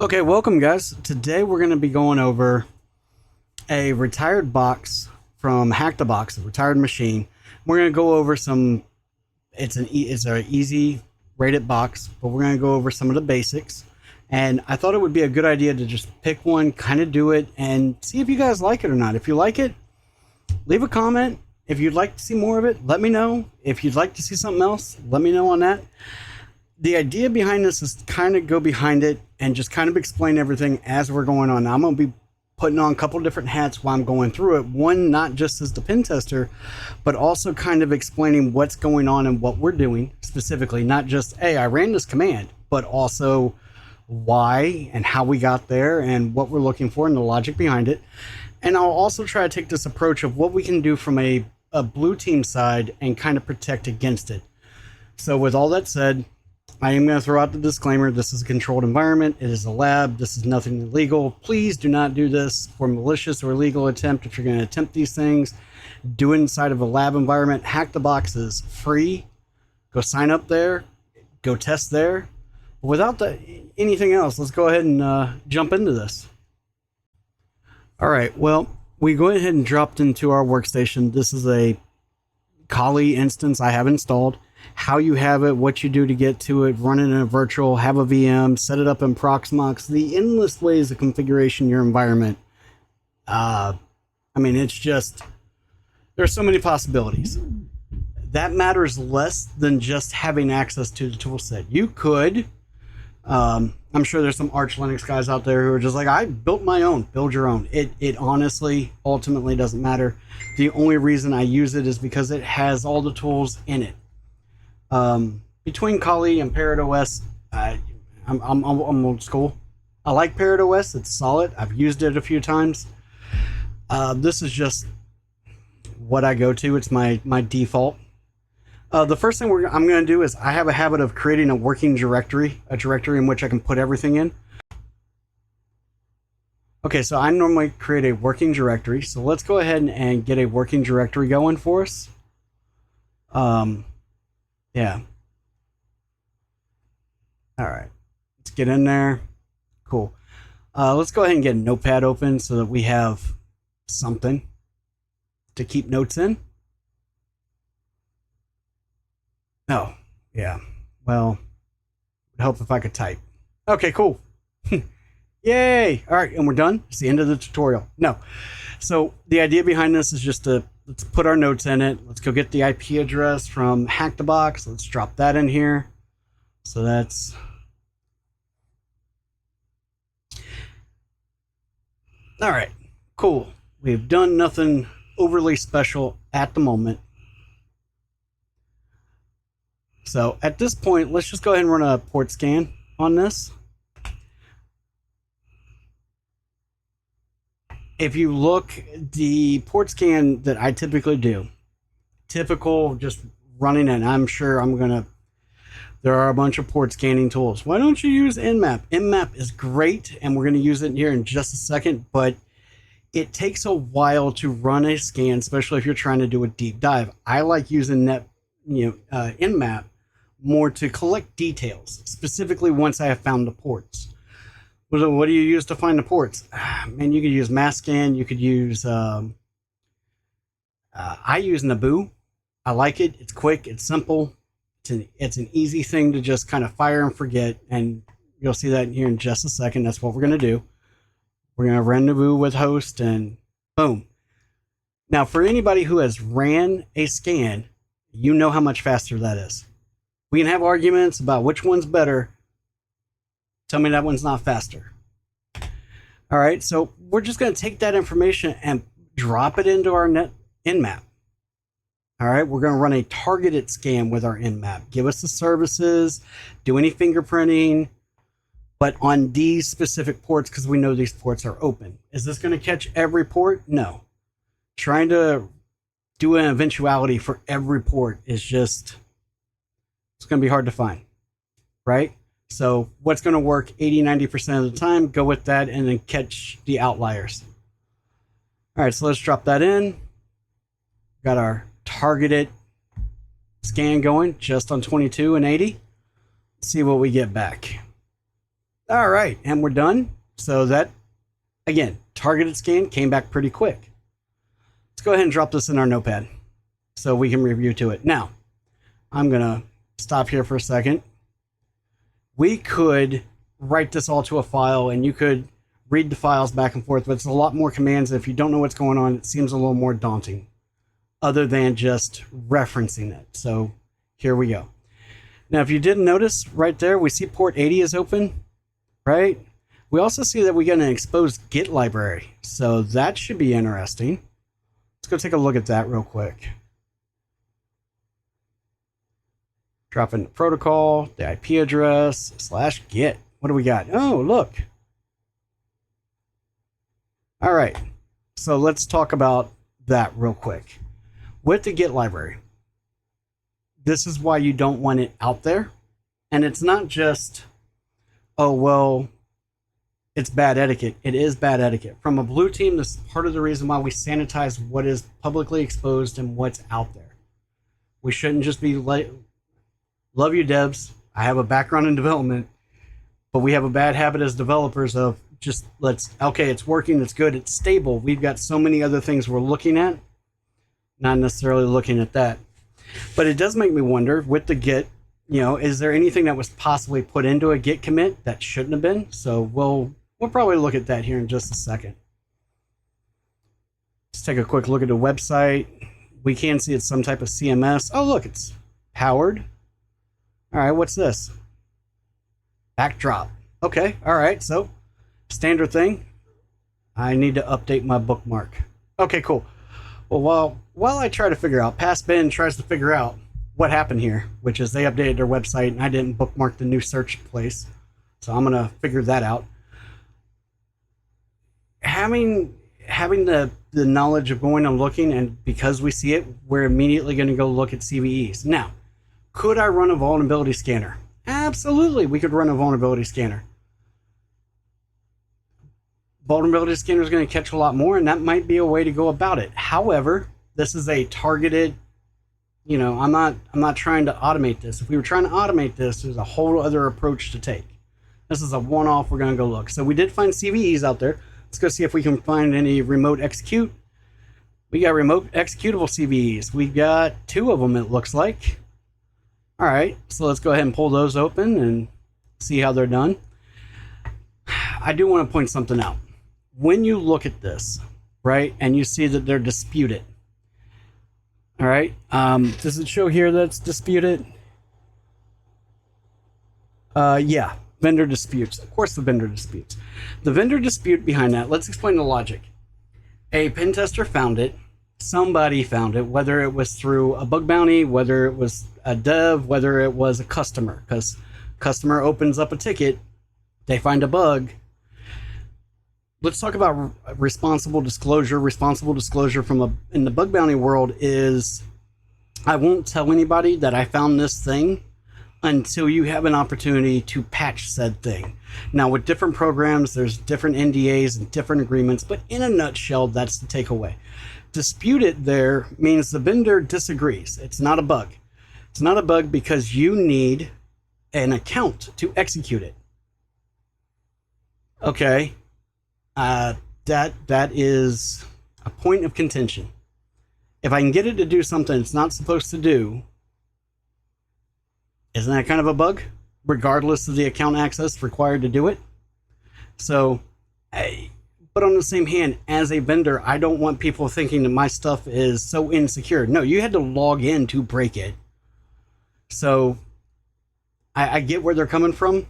Okay, welcome guys. Today we're going to be going over a retired box from HTB Box, a retired machine. We're going to go over some. It's an easy rated box, but we're going to go over some of the basics. And I thought it would be a good idea to just pick one, kind of do it, and see if you guys like it or not. If you like it, leave a comment. If you'd like to see more of it, let me know. If you'd like to see something else, let me know on that. The idea behind this is kind of go behind it and just kind of explain everything as we're going on. I'm going to be putting on a couple different hats while I'm going through it. One, not just as the pen tester, but also kind of explaining what's going on and what we're doing specifically. Not just, hey, I ran this command, but also why and how we got there and what we're looking for and the logic behind it. And I'll also try to take this approach of what we can do from a blue team side and kind of protect against it. So with all that said, I am going to throw out the disclaimer. This is a controlled environment. It is a lab. This is nothing illegal. Please do not do this for malicious or illegal attempt. If you're going to attempt these things, do it inside of a lab environment. HTB Box is free. Go sign up there. Go test there. Without anything else, let's go ahead and jump into this. All right. Well, we go ahead and dropped into our workstation. This is a Kali instance I have installed. How you have it, what you do to get to it, run it in a virtual, have a VM, set it up in Proxmox, the endless ways of configuration your environment. I mean, it's just, there's so many possibilities. That matters less than just having access to the tool set. You could, I'm sure there's some Arch Linux guys out there who are just like, I built my own, build your own. It honestly, ultimately doesn't matter. The only reason I use it is because it has all the tools in it. Between Kali and Parrot OS, I'm old school. I like Parrot OS. It's solid. I've used it a few times. This is just what I go to. It's my default. The first thing I'm going to do is I have a habit of creating a working directory, a directory in which I can put everything in. Okay, so I normally create a working directory. So let's go ahead and get a working directory going for us. Yeah. All right. Let's get in there. Cool. Let's go ahead and get a notepad open so that we have something to keep notes in. Oh, yeah. Well, it'd help if I could type. Okay, cool. Yay. All right. And we're done. It's the end of the tutorial. No. So the idea behind this is just to let's put our notes in it. Let's go get the IP address from HTB Box. Let's drop that in here. So that's all right. Cool. We've done nothing overly special at the moment. So at this point, let's just go ahead and run a port scan on this. If you look, the port scan that I typically do, typical just running, and I'm sure there are a bunch of port scanning tools. Why don't you use Nmap? Nmap is great, and we're going to use it here in just a second, but it takes a while to run a scan, especially if you're trying to do a deep dive. I like using Nmap more to collect details, specifically once I have found the ports. What do you use to find the ports? Man, you could use MassScan. You could use, I use Naabu. I like it. It's quick. It's simple. It's an easy thing to just kind of fire and forget. And you'll see that here in just a second. That's what we're going to do. We're going to run Naabu with host and boom. Now, for anybody who has ran a scan, you know how much faster that is. We can have arguments about which one's better. Tell me that one's not faster. All right, so we're just going to take that information and drop it into our Nmap. All right, we're going to run a targeted scan with our Nmap. Give us the services, do any fingerprinting, but on these specific ports because we know these ports are open. Is this going to catch every port? No. Trying to do an eventuality for every port is just, it's going to be hard to find, right? So what's going to work 80-90% of the time, go with that and then catch the outliers. All right, so let's drop that in. Got our targeted scan going just on 22 and 80. See what we get back. All right, and we're done. So that, again, targeted scan came back pretty quick. Let's go ahead and drop this in our notepad so we can review to it. Now, I'm going to stop here for a second. We could write this all to a file and you could read the files back and forth, but it's a lot more commands. If you don't know what's going on, it seems a little more daunting other than just referencing it. So here we go. Now, if you didn't notice right there, we see port 80 is open, right? We also see that we got an exposed Git library. So that should be interesting. Let's go take a look at that real quick. Drop in the protocol, the IP address, /git. What do we got? Oh, look. All right. So let's talk about that real quick. With the Git library, this is why you don't want it out there. And it's not just, oh, well, it's bad etiquette. It is bad etiquette. From a blue team, this is part of the reason why we sanitize what is publicly exposed and what's out there. We shouldn't just be like, love you, devs. I have a background in development, but we have a bad habit as developers of just okay, it's working, it's good, it's stable. We've got so many other things we're looking at, not necessarily looking at that. But it does make me wonder with the Git, is there anything that was possibly put into a Git commit that shouldn't have been? So we'll probably look at that here in just a second. Let's take a quick look at the website. We can see it's some type of CMS. Oh, look, it's powered. All right, what's this? Backdrop. Okay, all right, so standard thing. I need to update my bookmark. Okay, cool. Well, while I try to figure out, Past Ben tries to figure out what happened here, which is they updated their website and I didn't bookmark the new search place. So I'm going to figure that out. Having the knowledge of going and looking, and because we see it, we're immediately going to go look at CVEs. Now, could I run a vulnerability scanner? Absolutely, we could run a vulnerability scanner. Vulnerability scanner is going to catch a lot more, and that might be a way to go about it. However, this is a targeted, I'm not trying to automate this. If we were trying to automate this, there's a whole other approach to take. This is a one-off. We're going to go look. So we did find CVEs out there. Let's go see if we can find any remote execute. We got remote executable CVEs. We got 2 of them, it looks like. All right, so let's go ahead and pull those open and see how they're done. I do want to point something out. When you look at this, right, and you see that they're disputed, all right, does it show here that's disputed? Yeah, vendor disputes. Of course, the vendor disputes. The vendor dispute behind that, let's explain the logic. A pen tester found it. Somebody found it, whether it was through a bug bounty, whether it was a dev, whether it was a customer, because customer opens up a ticket, they find a bug. Let's talk about responsible disclosure. Responsible disclosure in the bug bounty world is, I won't tell anybody that I found this thing until you have an opportunity to patch said thing. Now, with different programs, there's different NDAs and different agreements, but in a nutshell, that's the takeaway. Disputed there means the vendor disagrees. It's not a bug. It's not a bug because you need an account to execute it. Okay. That is a point of contention. If I can get it to do something it's not supposed to do, isn't that kind of a bug? Regardless of the account access required to do it. So, but on the same hand, as a vendor, I don't want people thinking that my stuff is so insecure. No, you had to log in to break it. So I get where they're coming from.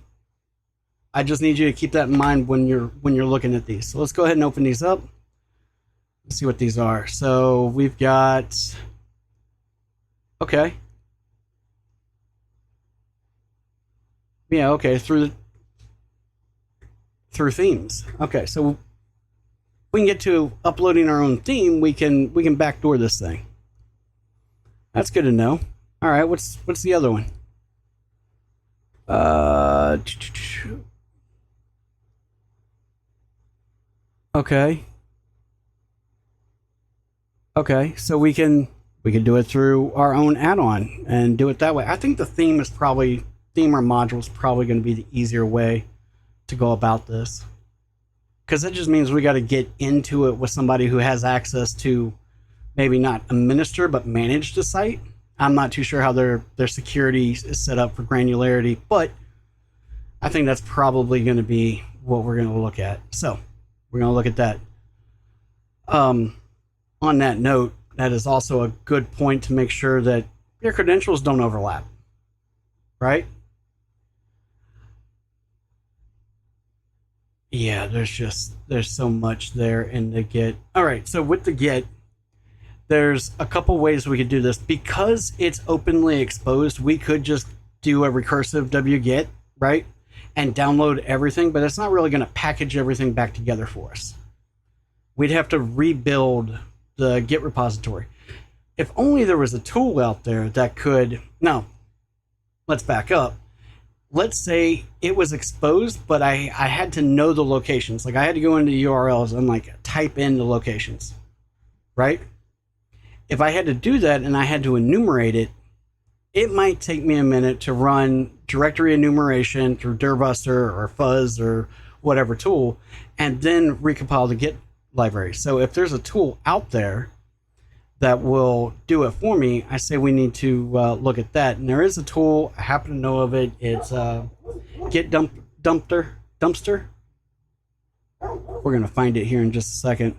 I just need you to keep that in mind when you're looking at these. So let's go ahead and open these up. Let's see what these are. So we've got, okay. Yeah, okay, through themes. Okay, so we can get to uploading our own theme. We can backdoor this thing. That's good to know. All right, what's the other one? Okay. Okay, so we can do it through our own add-on and do it that way. I think the theme or module is probably going to be the easier way to go about this, because that just means we got to get into it with somebody who has access to maybe not administer but manage the site. I'm not too sure how their security is set up for granularity, but I think that's probably going to be what we're going to look at. So we're going to look at that. On that note, that is also a good point to make sure that your credentials don't overlap, right? Yeah, there's so much there in the Git. All right, so with the Git, there's a couple ways we could do this. Because it's openly exposed, we could just do a recursive wget, right? And download everything, but it's not really going to package everything back together for us. We'd have to rebuild the Git repository. If only there was a tool out there that could... Now, let's back up. Let's say it was exposed, but I had to know the locations. Like I had to go into URLs and like type in the locations, right? If I had to do that and I had to enumerate it, it might take me a minute to run directory enumeration through Dirbuster or Fuzz or whatever tool, and then recompile the Git library. So if there's a tool out there that will do it for me, I say we need to look at that. And there is a tool, I happen to know of it. It's Git Dumpster. We're going to find it here in just a second.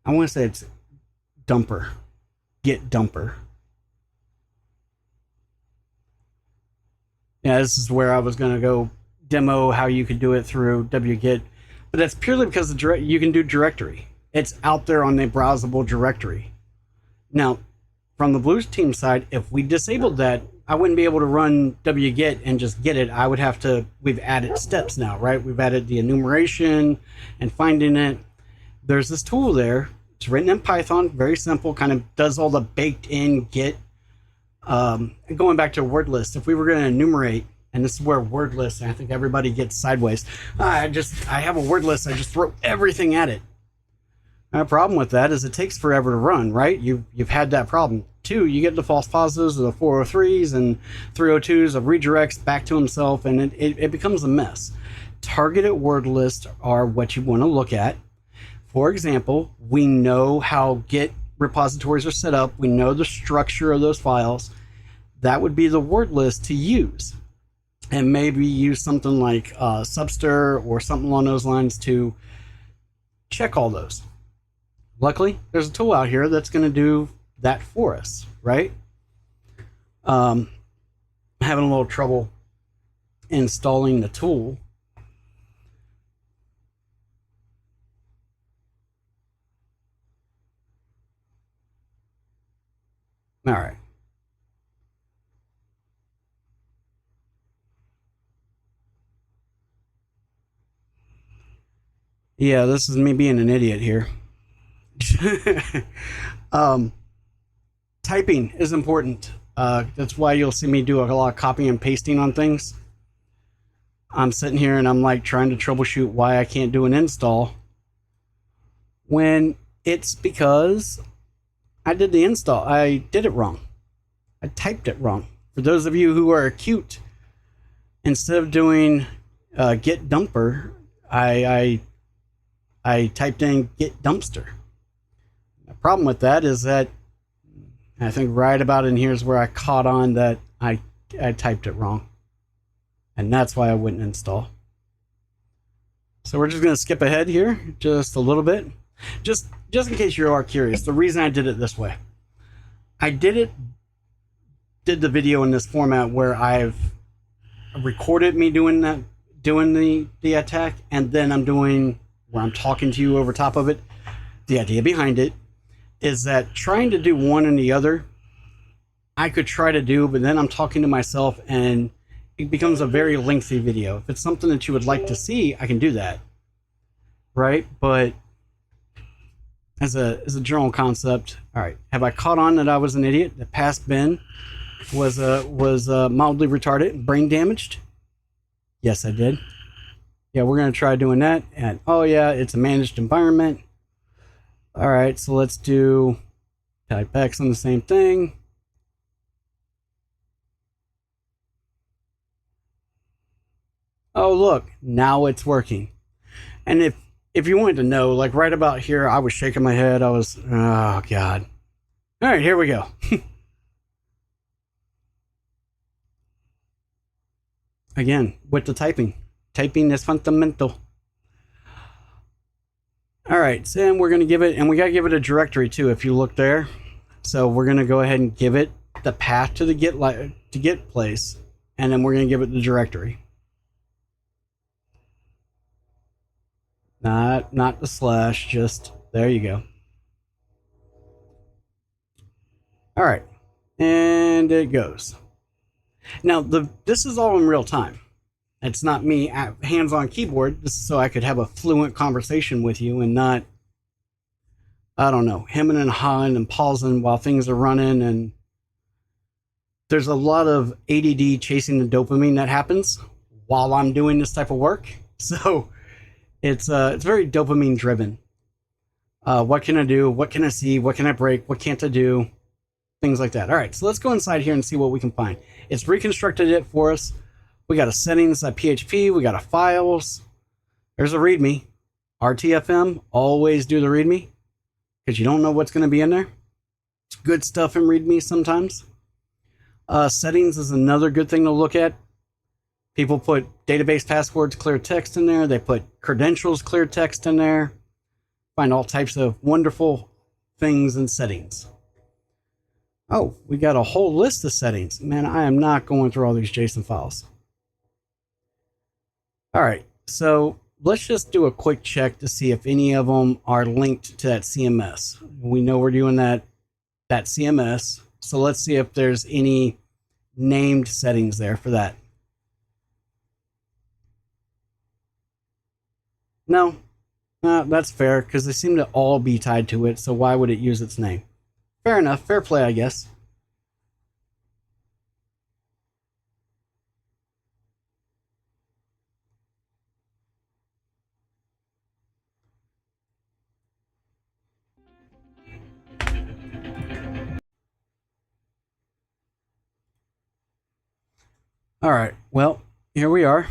I want to say it's Dumper. Git Dumper. Yeah, this is where I was going to go demo how you could do it through wget. But that's purely because you can do directory. It's out there on the browsable directory. Now, from the Blues team side, if we disabled that, I wouldn't be able to run wget and just get it. I would have to... We've added steps now, right? We've added the enumeration and finding it. There's this tool there. It's written in Python, very simple, kind of does all the baked-in Git. Going back to a word list, if we were going to enumerate, and this is where word lists, and I think everybody gets sideways. I have a word list, I just throw everything at it. The problem with that is it takes forever to run, right? You've had that problem. 2, you get the false positives, or the 403s and 302s of redirects back to himself, and it becomes a mess. Targeted word lists are what you want to look at. For example, we know how Git repositories are set up. We know the structure of those files. That would be the word list to use. And maybe use something like Subster or something along those lines to check all those. Luckily, there's a tool out here that's going to do that for us, right? I'm having a little trouble installing the tool. All right. Yeah, this is me being an idiot here. Typing is important. That's why you'll see me do a lot of copy and pasting on things. I'm sitting here and I'm like trying to troubleshoot why I can't do an install when it's because I did the install. I did it wrong. I typed it wrong. For those of you who are acute, instead of doing Git Dumper, I typed in Git Dumpster. The problem with that is that I think right about in here is where I caught on that I typed it wrong. And that's why I wouldn't install. So we're just going to skip ahead here just a little bit. Just in case you are curious, the reason I did it this way. I did the video in this format where I've recorded me doing the attack, and then I'm doing where I'm talking to you over top of it. The idea behind it is that trying to do one and the other, I could try to do, but then I'm talking to myself and it becomes a very lengthy video. If it's something that you would like to see, I can do that, right? But as a general concept, all right, have I caught on that I was an idiot? That past Ben was mildly retarded, brain damaged? Yes, I did. Yeah, we're going to try doing that. And oh yeah, it's a managed environment. All right, so let's do type X on the same thing. Oh, look, now it's working. And if you wanted to know, like right about here, I was shaking my head. I was, oh God. All right, here we go. Again, with the typing. Typing is fundamental. All right, so then we're going to give it, and we got to give it a directory too, if you look there. So we're going to go ahead and give it the path to the get place, and then we're going to give it the directory. Not the slash, just there you go. All right, and it goes. Now this is all in real time. It's not me at hands-on keyboard. This is so I could have a fluent conversation with you and not, I don't know, hemming and hawing and pausing while things are running. And there's a lot of ADD chasing the dopamine that happens while I'm doing this type of work. So it's very dopamine driven. What can I do? What can I see? What can I break? What can't I do? Things like that. All right, so let's go inside here and see what we can find. It's reconstructed it for us. We got a settings.php. We got a files. There's a README. RTFM, always do the README because you don't know what's going to be in there. It's good stuff in README sometimes. Settings is another good thing to look at. People put database passwords, clear text in there. They put credentials, clear text in there. Find all types of wonderful things in settings. Oh, we got a whole list of settings. Man, I am not going through all these JSON files. All right, so let's just do a quick check to see if any of them are linked to that CMS. We know we're doing that CMS. So let's see if there's any named settings there for that. No, that's fair because they seem to all be tied to it. So why would it use its name? Fair enough. Fair play, I guess. All right. Well, here we are.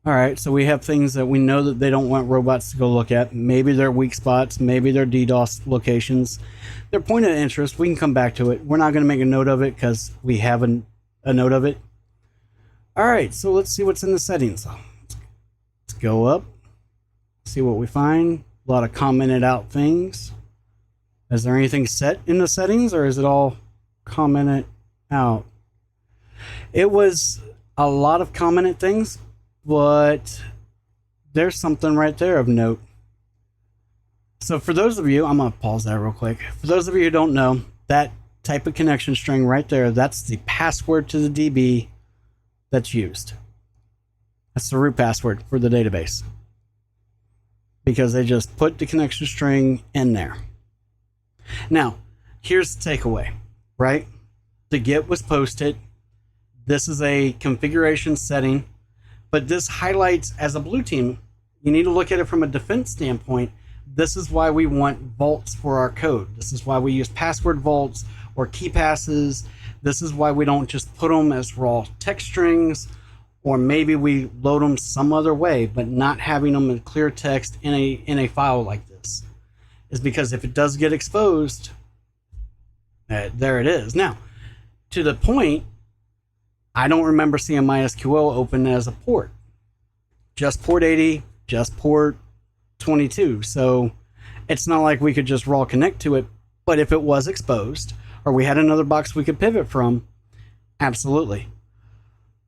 All right, so we have things that we know that they don't want robots to go look at. Maybe they're weak spots, maybe they're DDoS locations. They're point of interest. We can come back to it. We're not going to make a note of it because we have a note of it. All right, so let's see what's in the settings. Let's go up, see what we find. A lot of commented out things. Is there anything set in the settings or is it all commented out? It was a lot of commented things, but there's something right there of note. So for those of you, I'm going to pause that real quick. For those of you who don't know, that type of connection string right there, that's the password to the DB that's used. That's the root password for the database. Because they just put the connection string in there. Now, here's the takeaway, right? The GET was posted. This is a configuration setting. But this highlights, as a blue team, you need to look at it from a defense standpoint. This is why we want vaults for our code. This is why we use password vaults or key passes. This is why we don't just put them as raw text strings, or maybe we load them some other way, but not having them in clear text in a file like this. Is because if it does get exposed, there it is. Now, to the point, I don't remember seeing MySQL open as a port. Just port 80, just port 22. So it's not like we could just raw connect to it, but if it was exposed or we had another box we could pivot from, absolutely.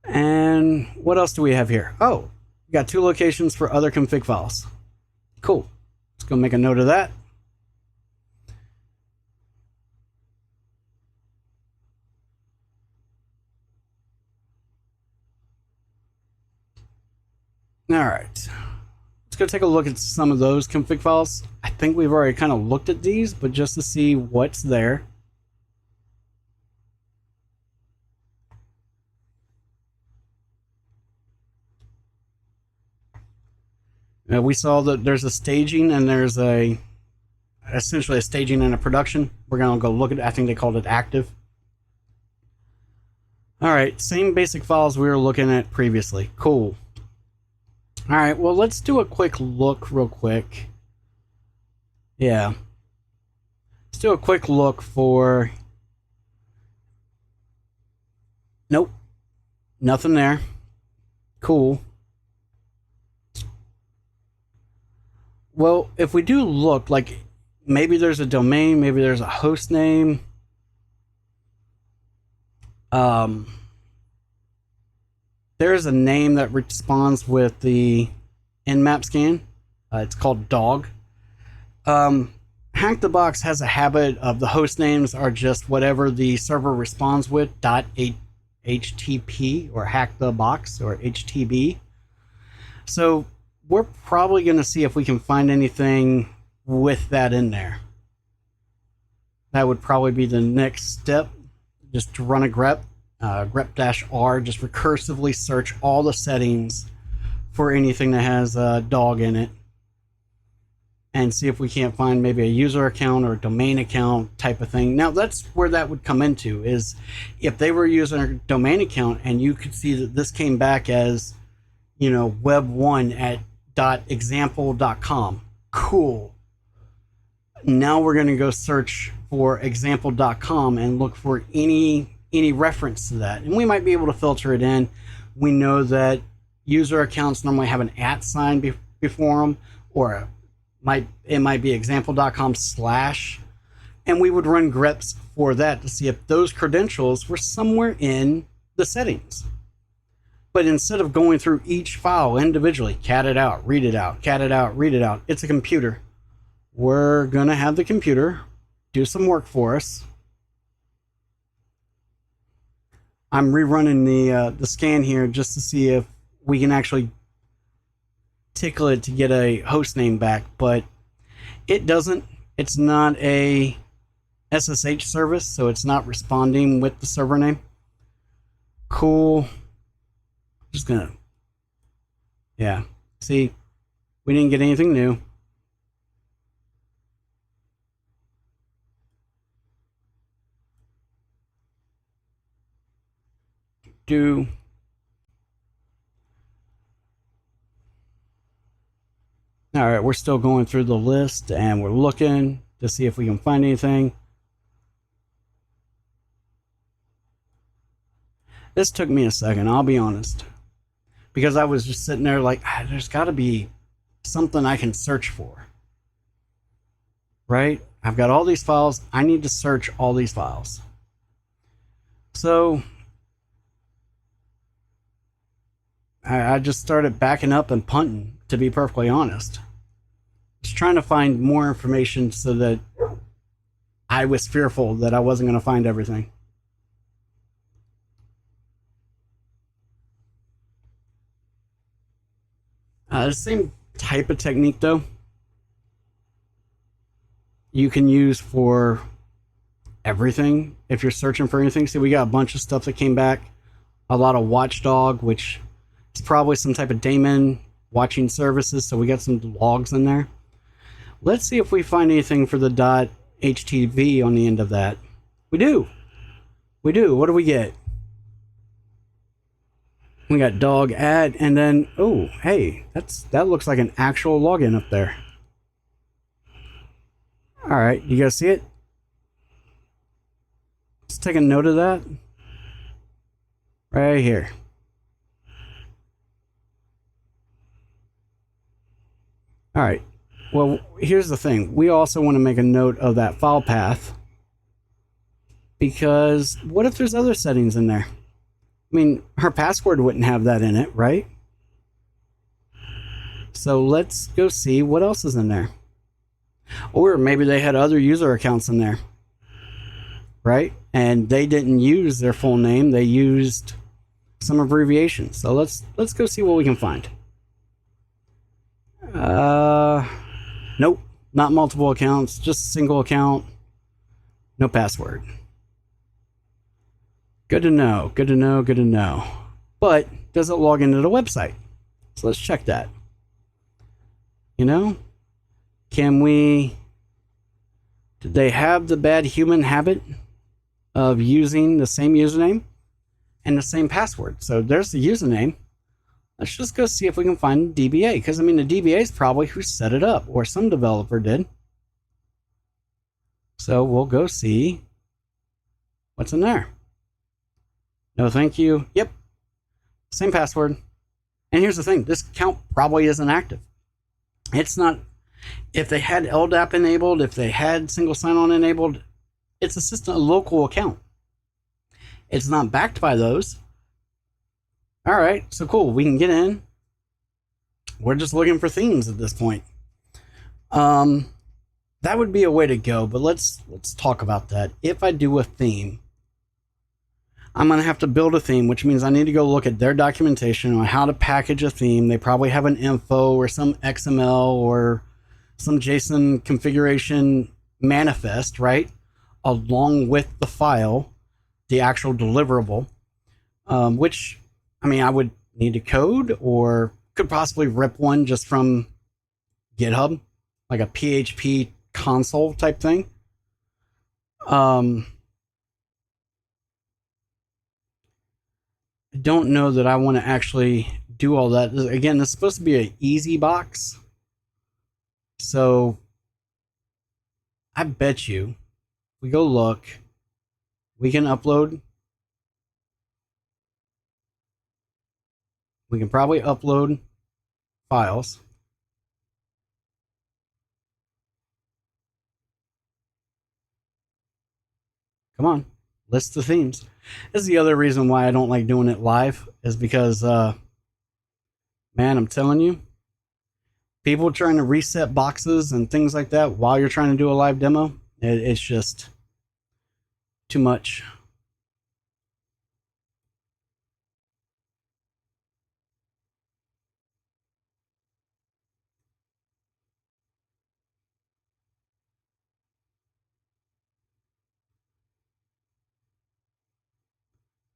And what else do we have here? Oh, we got 2 locations for other config files. Cool. Let's go make a note of that. All right. Let's go take a look at some of those config files. I think we've already kind of looked at these, but just to see what's there. We saw that there's a staging and there's essentially a staging and a production. We're going to go look at it. I think they called it active. All right, same basic files we were looking at previously. Cool. All right, well, let's do a quick look real quick. Yeah. Let's do a quick look for... Nope. Nothing there. Cool. Well, if we do look, like maybe there's a domain, maybe there's a host name. There's a name that responds with the Nmap scan. It's called dog. HTB has a habit of the host names are just whatever the server responds with, .htp or HTB or HTB. So we're probably going to see if we can find anything with that in there. That would probably be the next step, just to run a grep, grep-r, just recursively search all the settings for anything that has a dog in it and see if we can't find maybe a user account or a domain account type of thing. Now, that's where that would come into, is if they were using a domain account and you could see that this came back as, you know, web1 at .example.com. Cool. Now we're going to go search for example.com and look for any reference to that. And we might be able to filter it in. We know that user accounts normally have an @ sign before them, or it might be example.com/, and we would run greps for that to see if those credentials were somewhere in the settings. But instead of going through each file individually, cat it out, read it out, cat it out, read it out, it's a computer. We're going to have the computer do some work for us. I'm rerunning the scan here just to see if we can actually tickle it to get a host name back, but it doesn't. It's not a SSH service, so it's not responding with the server name. Cool. Just gonna, yeah, see, we didn't get anything new. All right, we're still going through the list and we're looking to see if we can find anything. This took me a second, I'll be honest, because I was just sitting there like, there's got to be something I can search for, right? I've got all these files. I need to search all these files. So I just started backing up and punting, to be perfectly honest. Just trying to find more information so that I was fearful that I wasn't going to find everything. The same type of technique, though, you can use for everything if you're searching for anything. See, we got a bunch of stuff that came back. A lot of watchdog, which is probably some type of daemon watching services. So we got some logs in there. Let's see if we find anything for the .htb on the end of that. We do. We do. What do we get? We got dog add, and then, oh, hey, that looks like an actual login up there. All right, you guys see it? Let's take a note of that. Right here. All right, well, here's the thing. We also want to make a note of that file path, because what if there's other settings in there? I mean, her password wouldn't have that in it, right? So let's go see what else is in there. Or maybe they had other user accounts in there, right? And they didn't use their full name. They used some abbreviation. So let's go see what we can find. Nope, not multiple accounts, just a single account, no password. Good to know, good to know, good to know. But does it log into the website? So let's check that. You know, can we, did they have the bad human habit of using the same username and the same password? So there's the username. Let's just go see if we can find the DBA, because I mean the DBA is probably who set it up, or some developer did. So we'll go see what's in there. No thank you. Yep, same password. And here's the thing, this account probably isn't active. It's not, if they had LDAP enabled, if they had single sign-on enabled, it's a local account. It's not backed by those. All right, so cool, we can get in. We're just looking for themes at this point. That would be a way to go, but let's talk about that. If I do a theme, I'm going to have to build a theme, which means I need to go look at their documentation on how to package a theme. They probably have an info or some XML or some JSON configuration manifest, right? Along with the file, the actual deliverable, which, I mean, I would need to code or could possibly rip one just from GitHub, like a PHP console type thing. I don't know that I want to actually do all that. Again, this is supposed to be an easy box. So I bet you we go look, we can upload. We can probably upload files. Come on, list the themes. This is the other reason why I don't like doing it live, is because, man, I'm telling you, people trying to reset boxes and things like that while you're trying to do a live demo, it's just too much.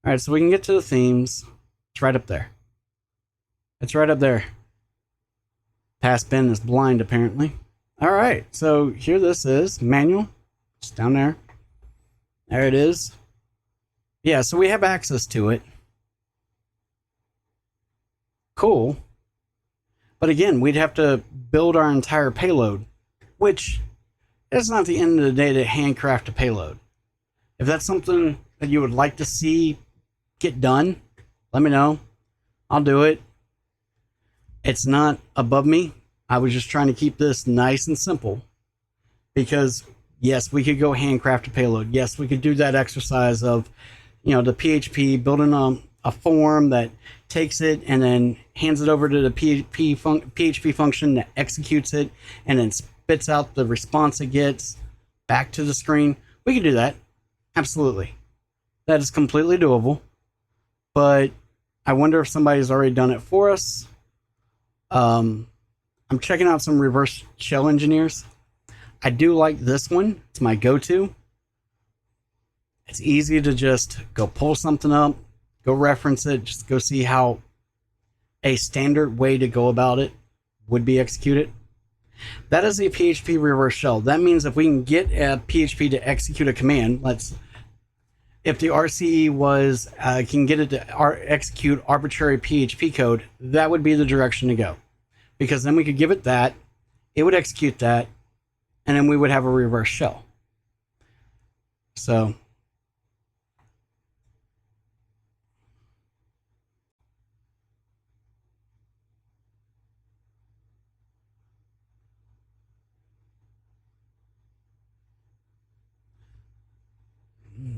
All right, so we can get to the themes. It's right up there. It's right up there. Past Ben is blind, apparently. All right, so here this is, manual. It's down there. There it is. Yeah, so we have access to it. Cool. But again, we'd have to build our entire payload, which is not the end of the day to handcraft a payload. If that's something that you would like to see get done, let me know. I'll do it. It's not above me. I was just trying to keep this nice and simple, because yes, we could go handcraft a payload. Yes, we could do that exercise of, you know, the PHP, building a form that takes it and then hands it over to the PHP function that executes it and then spits out the response it gets back to the screen. We could do that. Absolutely. That is completely doable. But I wonder if somebody's already done it for us. I'm checking out some reverse shell engineers. I do like this one. It's my go-to. It's easy to just go pull something up, go reference it, just go see how a standard way to go about it would be executed. That is a PHP reverse shell. That means if we can get a PHP to execute a command, if the RCE was, can get it to execute arbitrary PHP code, that would be the direction to go. Because then we could give it that, it would execute that, and then we would have a reverse shell. So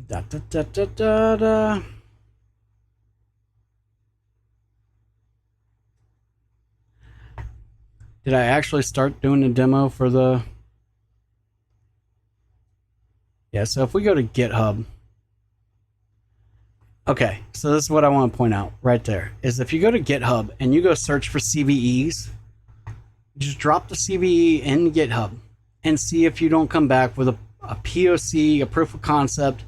da, da, da, da, da, da. Did I actually start doing a demo for the... Yeah, so if we go to GitHub, okay, so this is what I want to point out right there, is if you go to GitHub and you go search for CVEs, just drop the CVE in GitHub and see if you don't come back with a POC, a proof of concept.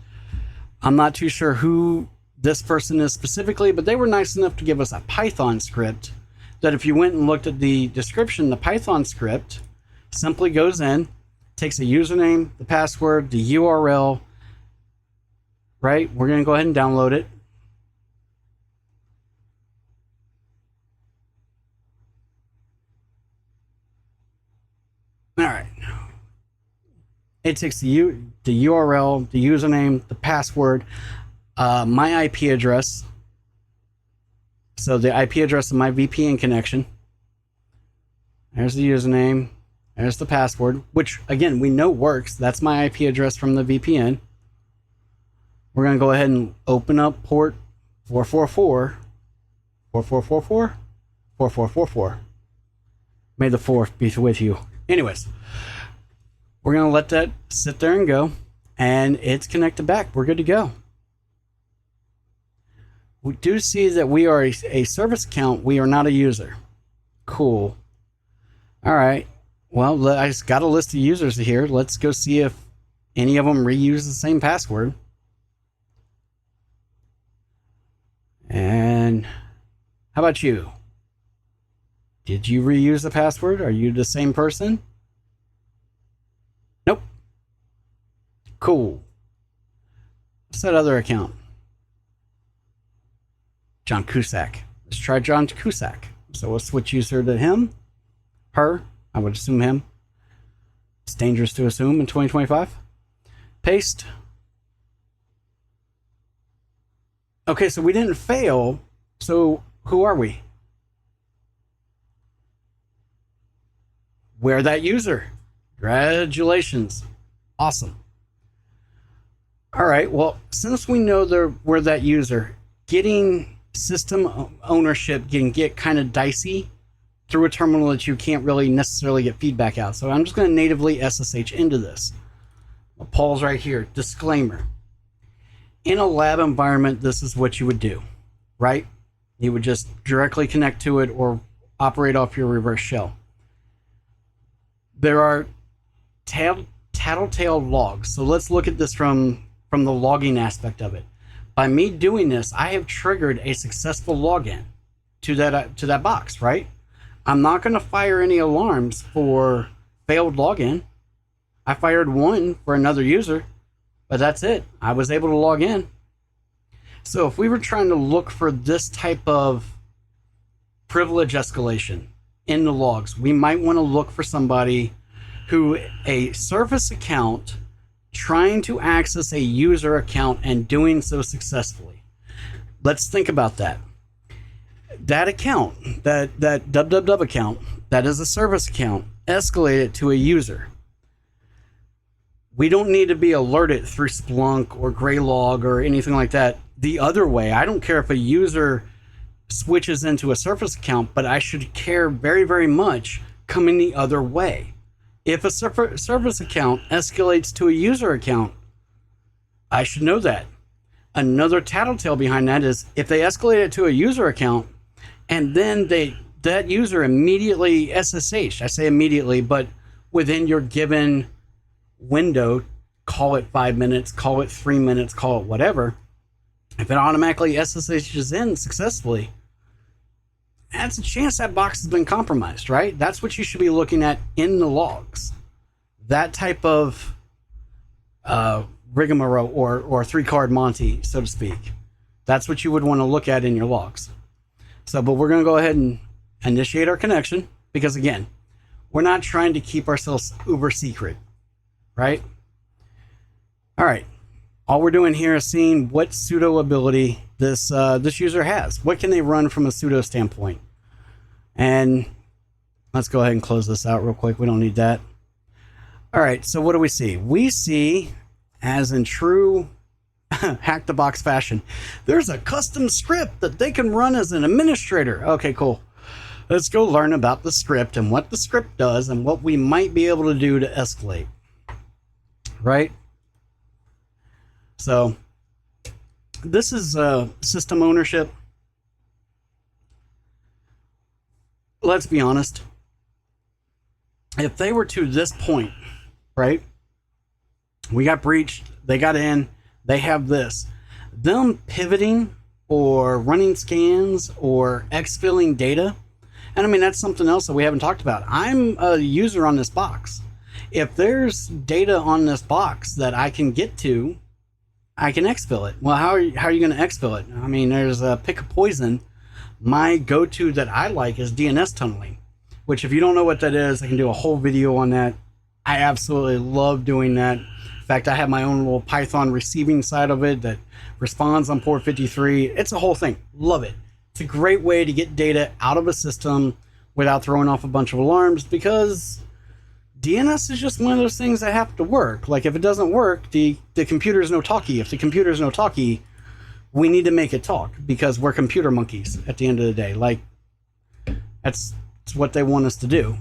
I'm not too sure who this person is specifically, but they were nice enough to give us a Python script that if you went and looked at the description, the Python script simply goes in, takes a username, the password, the URL, right? We're going to go ahead and download it. All right. It takes the URL, the username, the password, my IP address. So the IP address of my VPN connection. There's the username. There's the password, which again, we know works. That's my IP address from the VPN. We're going to go ahead and open up port 444, 4444, 4444. May the 4th be with you. Anyways, we're going to let that sit there and go, and it's connected back. We're good to go. We do see that we are a service account. We are not a user. Cool. All right. Well, I just got a list of users here. Let's go see if any of them reuse the same password. And how about you? Did you reuse the password? Are you the same person? Nope. Cool. What's that other account? John Cusack. Let's try John Cusack. So we'll switch user to him. Her. I would assume him. It's dangerous to assume in 2025. Paste. Okay, so we didn't fail. So who are we? We're that user. Congratulations. Awesome. All right, well, since we know we're that user, getting system ownership can get kind of dicey through a terminal that you can't really necessarily get feedback out. So I'm just going to natively SSH into this. I'll pause right here. Disclaimer. In a lab environment, this is what you would do, right? You would just directly connect to it or operate off your reverse shell. There are tattletale logs. So let's look at this from the logging aspect of it. By me doing this, I have triggered a successful login to that box, right? I'm not going to fire any alarms for failed login. I fired one for another user, but that's it. I was able to log in. So if we were trying to look for this type of privilege escalation in the logs, we might want to look for somebody who a service account trying to access a user account and doing so successfully. Let's think about that. That account, that www account, that is a service account, escalated to a user. We don't need to be alerted through Splunk or Graylog or anything like that. The other way, I don't care if a user switches into a service account, but I should care very, very much coming the other way. If a service account escalates to a user account, I should know that. Another tattletale behind that is if they escalate it to a user account and then that user immediately SSH, I say immediately, but within your given window, call it 5 minutes, call it 3 minutes, call it whatever. If it automatically SSHs in successfully, that's a chance that box has been compromised, right? That's what you should be looking at in the logs. That type of rigmarole or three-card Monty, so to speak. That's what you would want to look at in your logs. So, but we're going to go ahead and initiate our connection because, again, we're not trying to keep ourselves uber secret, right? All right. All we're doing here is seeing what sudo ability this user has. What can they run from a sudo standpoint? And let's go ahead and close this out real quick. We don't need that. All right, so what do we see? We see, as in true hack the box fashion, there's a custom script that they can run as an administrator. Okay, cool. Let's go learn about the script and what the script does and what we might be able to do to escalate. Right? So this is system ownership. Let's be honest. if they were to this point, right? We got breached, they got in, they have this. Them pivoting or running scans or exfilling data, and I mean, that's something else that we haven't talked about. I'm a user on this box. If there's data on this box that I can get to, I can exfil it. Well, how are you going to exfil it? I mean, there's a pick a poison. My go-to that I like is DNS tunneling, which if you don't know what that is, I can do a whole video on that. I absolutely love doing that. In fact, I have my own little Python receiving side of it that responds on port 53. It's a whole thing. Love it. It's a great way to get data out of a system without throwing off a bunch of alarms, because DNS is just one of those things that have to work. Like if it doesn't work, the computer is no talkie. If the computer is no talkie, we need to make it talk, because we're computer monkeys at the end of the day. Like that's what they want us to do.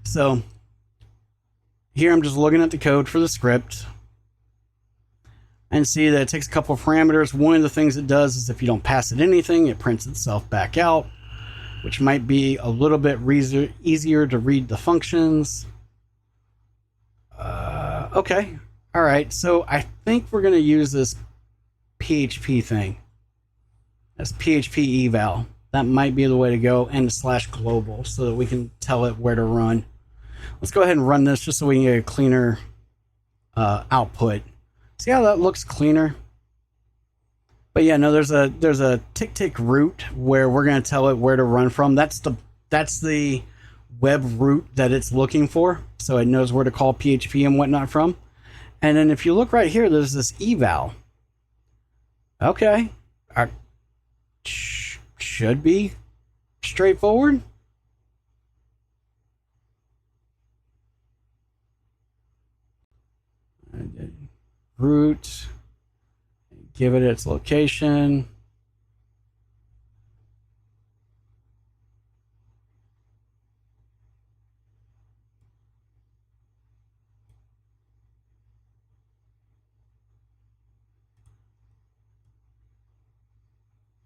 So here I'm just looking at the code for the script and see that it takes a couple of parameters. One of the things it does is if you don't pass it anything, it prints itself back out, which might be a little bit easier to read the functions. Okay. All right. So I think we're going to use this PHP thing. That's PHP eval. That might be the way to go, and /global, so that we can tell it where to run. Let's go ahead and run this just so we can get a cleaner output. See how that looks cleaner? But yeah, no, there's a tick root where we're going to tell it where to run from. That's the web root that it's looking for, so it knows where to call PHP and whatnot from. And then if you look right here, there's this eval. Okay, should be straightforward. Root, give it its location.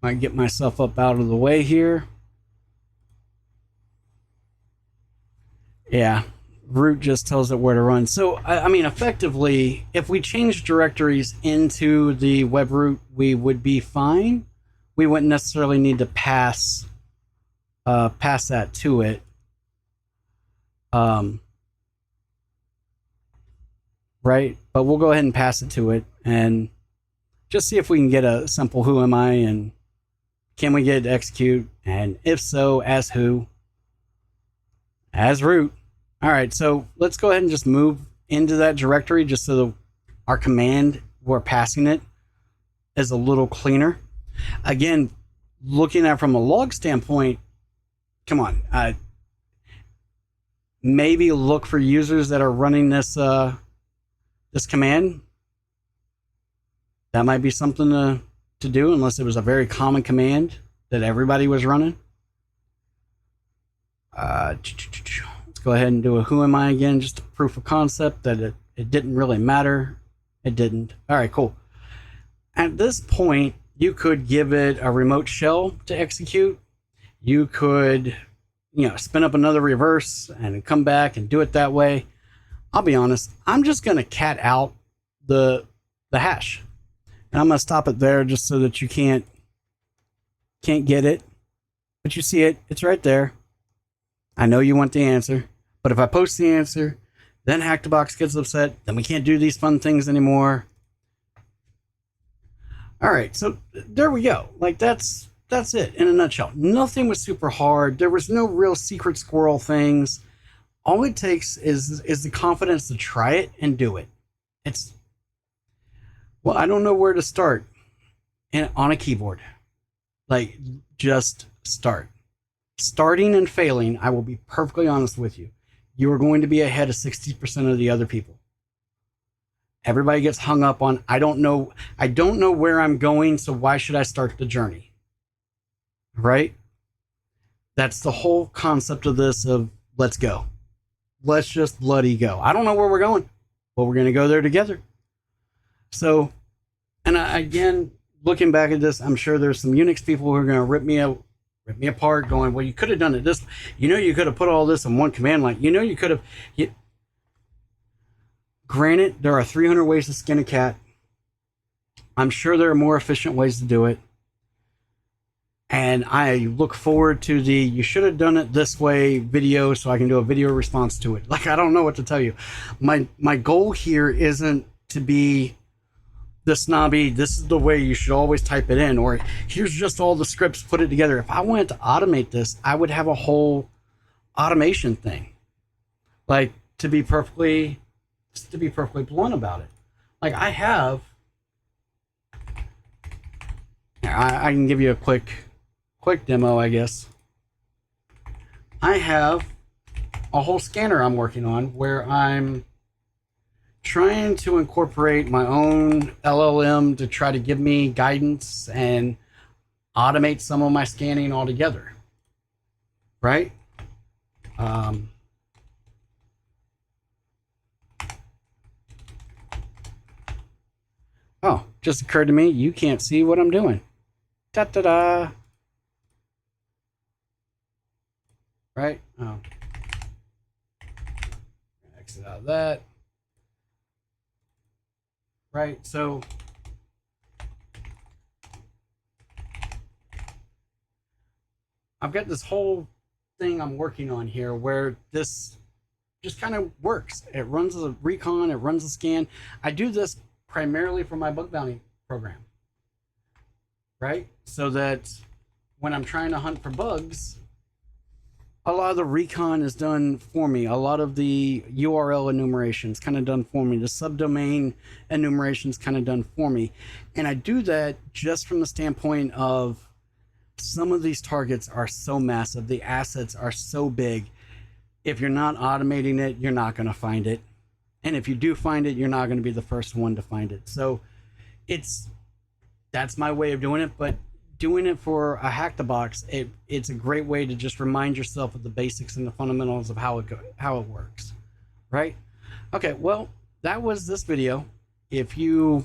Might get myself up out of the way here. Yeah, root just tells it where to run. So, I mean, effectively, if we change directories into the web root, we would be fine. We wouldn't necessarily need to pass that to it. Right? But we'll go ahead and pass it to it and just see if we can get a simple who am I, and can we get it to execute? And if so, as who? As root. All right, so let's go ahead and just move into that directory just so our command we're passing it is a little cleaner. Again, looking at it from a log standpoint, come on, maybe look for users that are running this this command. That might be something to do, unless it was a very common command that everybody was running. Let's go ahead and do a who am I again, just a proof of concept that it didn't really matter. It didn't. All right, cool. At this point, you could give it a remote shell to execute. You could, spin up another reverse and come back and do it that way. I'll be honest, I'm just going to cat out the hash. And I'm going to stop it there just so that you can't get it. But you see it. It's right there. I know you want the answer. But if I post the answer, then HTB gets upset. Then we can't do these fun things anymore. All right. So there we go. Like that's it in a nutshell. Nothing was super hard. There was no real secret squirrel things. All it takes is the confidence to try it and do it. Well, I don't know where to start on a keyboard. Like, just start. Starting and failing, I will be perfectly honest with you. You are going to be ahead of 60% of the other people. Everybody gets hung up on, I don't know where I'm going, so why should I start the journey? Right? That's the whole concept of this, of let's go. Let's just bloody go. I don't know where we're going, but we're going to go there together. So, and again, looking back at this, I'm sure there's some Unix people who are going to rip me rip me apart going, well, you could have done it this, you could have put all this in one command line. You could have, granted, there are 300 ways to skin a cat. I'm sure there are more efficient ways to do it. And I look forward to the you should have done it this way video so I can do a video response to it. Like, I don't know what to tell you. My goal here isn't to be the snobby, this is the way you should always type it in, or here's just all the scripts, put it together. If I wanted to automate this, I would have a whole automation thing. Like, to be perfectly blunt about it. Like, I have, I can give you a quick demo, I guess. I have a whole scanner I'm working on where I'm trying to incorporate my own LLM to try to give me guidance and automate some of my scanning altogether. Right? Oh, just occurred to me, you can't see what I'm doing. Da-da-da. Right? Oh. Exit out of that. Right, so I've got this whole thing I'm working on here where this just kind of works. It runs a recon, it runs a scan. I do this primarily for my bug bounty program, right? So that when I'm trying to hunt for bugs, a lot of the recon is done for me. A lot of the URL enumeration is kind of done for me. The subdomain enumeration is kind of done for me. And I do that just from the standpoint of some of these targets are so massive. The assets are so big. If you're not automating it, you're not going to find it. And if you do find it, you're not going to be the first one to find it. So that's my way of doing it. But doing it for a Hack the Box, it's a great way to just remind yourself of the basics and the fundamentals of how it works, right? Okay, well, that was this video. If you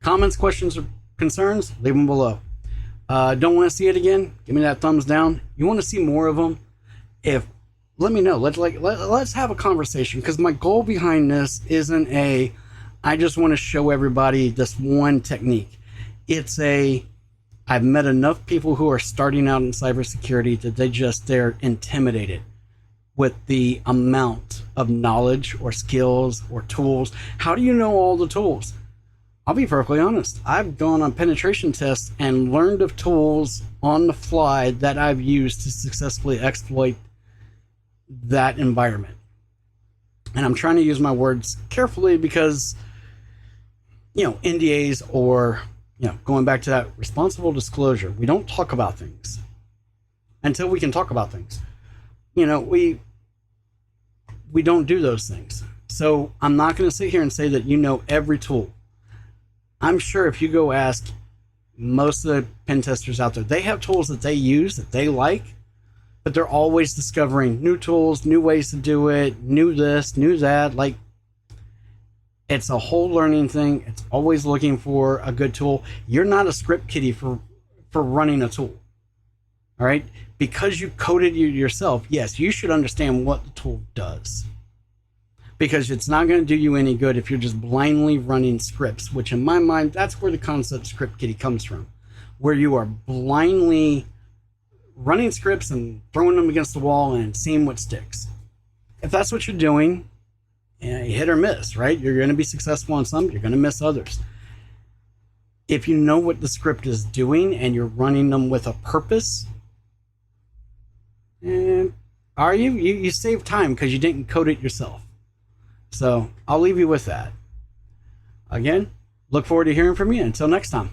comments, questions, or concerns, leave them below. Don't want to see it again? Give me that thumbs down. You want to see more of them? Let me know. Let's have a conversation, because my goal behind this isn't I just want to show everybody this one technique. It's I've met enough people who are starting out in cybersecurity that they're intimidated with the amount of knowledge or skills or tools. How do you know all the tools? I'll be perfectly honest. I've gone on penetration tests and learned of tools on the fly that I've used to successfully exploit that environment. And I'm trying to use my words carefully because, NDAs or going back to that responsible disclosure, we don't talk about things until we can talk about things. We don't do those things. So I'm not going to sit here and say that every tool. I'm sure if you go ask most of the pen testers out there, they have tools that they use that they like, but they're always discovering new tools, new ways to do it, new this, new that. Like, it's a whole learning thing. It's always looking for a good tool. You're not a script kiddie for running a tool. All right? Because you coded it yourself, yes, you should understand what the tool does. Because it's not going to do you any good if you're just blindly running scripts, which in my mind, that's where the concept script kiddie comes from, where you are blindly running scripts and throwing them against the wall and seeing what sticks. If that's what you're doing, hit or miss, right? You're going to be successful on some, you're going to miss others. If you know what the script is doing and you're running them with a purpose, you save time because you didn't code it yourself. So I'll leave you with that. Again, look forward to hearing from you. Until next time.